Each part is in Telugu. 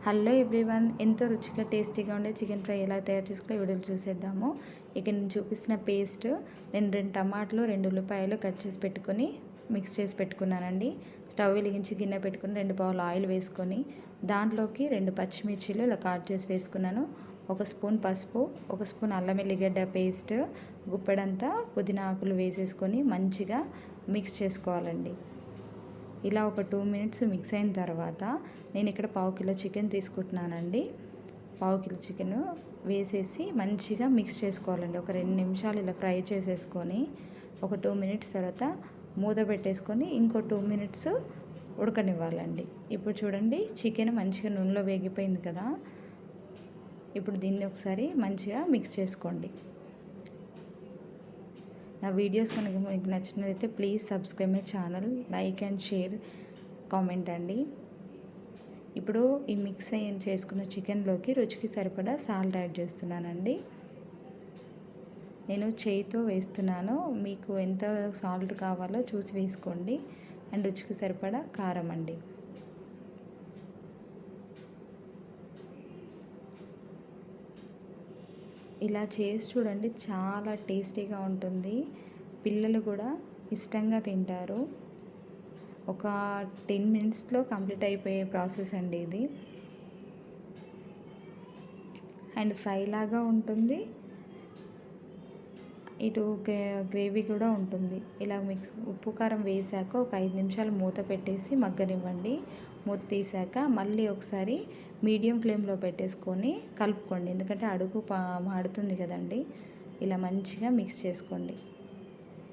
హలో ఎవ్రీవన్, ఎంతో రుచిగా టేస్టీగా ఉండే చికెన్ ఫ్రై ఎలా తయారు చేసుకోవాలో వీడియోలు చూసేద్దాము. ఇక నేను చూపిస్తున్న పేస్ట్ నేను 2 టమాటాలు 2 ఉల్లిపాయలు కట్ చేసి పెట్టుకొని మిక్స్ చేసి పెట్టుకున్నానండి. స్టవ్ వెలిగించి గిన్నె పెట్టుకుని 2 పావులు ఆయిల్ వేసుకొని దాంట్లోకి 2 పచ్చిమిర్చిలు ఇలా కట్ చేసి వేసుకున్నాను. 1 స్పూన్ పసుపు, 1 స్పూన్ అల్లం వెల్లిగడ్డ పేస్ట్, గుప్పెడంతా పుదీనా ఆకులు వేసేసుకొని మంచిగా మిక్స్ చేసుకోవాలండి. ఇలా ఒక 2 మినిట్స్ మిక్స్ అయిన తర్వాత నేను ఇక్కడ 1/2 కిలో చికెన్ తీసుకుంటున్నానండి. 1/2 కిలో చికెన్ వేసేసి మంచిగా మిక్స్ చేసుకోవాలండి. ఒక 2 నిమిషాలు ఇలా ఫ్రై చేసేసుకొని ఒక 2 మినిట్స్ తర్వాత మూత పెట్టేసుకొని ఇంకో 2 మినిట్స్ ఉడకనివ్వాలండి. ఇప్పుడు చూడండి, చికెన్ మంచిగా నూనెలో వేగిపోయింది కదా. ఇప్పుడు దీన్ని ఒకసారి మంచిగా మిక్స్ చేసుకోండి. నా వీడియోస్ కనుక మీకు నచ్చినట్లయితే please subscribe my channel, like and share, comment అండి. ఇప్పుడు ఈ మిక్స్ చేసుకున్న చికెన్లోకి రుచికి సరిపడా సాల్ట్ యాడ్ చేస్తున్నానండి. నేను చేయితో వేస్తున్నాను, మీకు ఎంత సాల్ట్ కావాలో చూసి వేసుకోండి. అండ్ రుచికి సరిపడా కారం అండి. ఇలా చేసి చూడండి, చాలా టేస్టీగా ఉంటుంది. పిల్లలు కూడా ఇష్టంగా తింటారు. ఒక 10 మినిట్స్లో కంప్లీట్ అయిపోయే ప్రాసెస్ అండి ఇది. అండ్ ఫ్రై లాగా ఉంటుంది, ఇటు గ్రేవీ కూడా ఉంటుంది. ఇలా ఉప్పు కారం వేసాక ఒక 5 నిమిషాలు మూత పెట్టేసి మగ్గనివ్వండి. మూత తీసాక మళ్ళీ ఒకసారి మీడియం ఫ్లేమ్లో పెట్టేసుకొని కలుపుకోండి, ఎందుకంటే అడుగు మాడుతుంది కదండి. ఇలా మంచిగా మిక్స్ చేసుకోండి.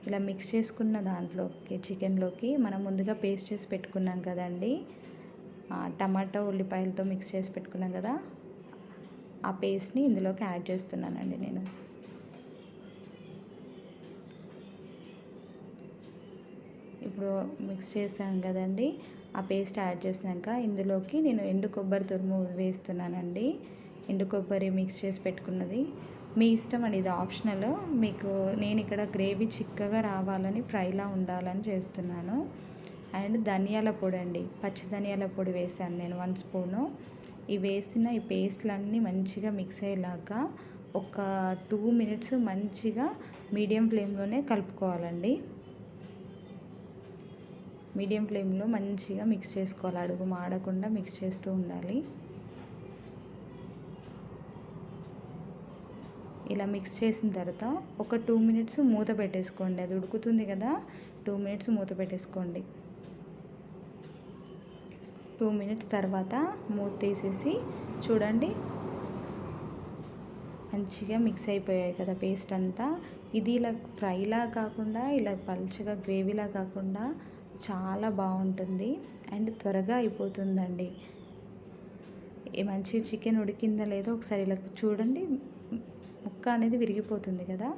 ఇలా మిక్స్ చేసుకున్న దాంట్లోకి చికెన్లోకి మనం ముందుగా పేస్ట్ చేసి పెట్టుకున్నాం కదండి, టమాటో ఉల్లిపాయలతో మిక్స్ చేసి పెట్టుకున్నాం కదా, ఆ పేస్ట్ని ఇందులోకి యాడ్ చేస్తున్నానండి నేను. ఇప్పుడు మిక్స్ చేసాం కదండి, ఆ పేస్ట్ యాడ్ చేసాక ఇందులోకి నేను ఎండు కొబ్బరి తురుము వేస్తున్నానండి. ఎండు కొబ్బరి మిక్స్ చేసి పెట్టుకున్నది మీ ఇష్టం అండి, ఇది ఆప్షనల్. మీకు నేను ఇక్కడ గ్రేవీ చిక్కగా రావాలని, ఫ్రైలా ఉండాలని చేస్తున్నాను. అండ్ ధనియాల పొడి అండి, పచ్చి ధనియాల పొడి వేసాను నేను 1 స్పూను. ఈ వేసిన ఈ పేస్ట్లన్నీ మంచిగా మిక్స్ అయ్యేలాగా ఒక 2 మినిట్స్ మంచిగా మీడియం ఫ్లేమ్లోనే కలుపుకోవాలండి. మీడియం ఫ్లేమ్లో మంచిగా మిక్స్ చేసుకోవాలి, అడుగు మాడకుండా మిక్స్ చేస్తూ ఉండాలి. ఇలా మిక్స్ చేసిన తర్వాత ఒక 2 మినిట్స్ మూత పెట్టేసుకోండి. అది ఉడుకుతుంది కదా, 2 మినిట్స్ మూత పెట్టేసుకోండి. 2 మినిట్స్ తర్వాత మూత తీసేసి చూడండి, మంచిగా మిక్స్ అయిపోయాయి కదా పేస్ట్ అంతా. ఇది ఇలా ఫ్రైలా కాకుండా ఇలా పల్చగా గ్రేవీలా కాకుండా చాలా బాగుంటుంది అండ్ త్వరగా అయిపోతుందండి. మంచిగా చికెన్ ఉడికిందా లేదో ఒకసారి ఇలా చూడండి, ముక్క అనేది విరిగిపోతుంది కదా,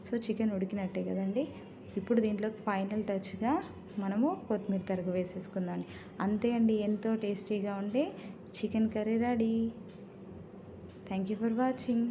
సో చికెన్ ఉడికినట్టే కదండి. ఇప్పుడు దీంట్లోకి ఫైనల్ టచ్గా మనము కొత్తిమీర తరుగు వేసేసుకుందాం. అంతే అండి, ఎంతో టేస్టీగా ఉండే chicken curry ready. Thank you for watching.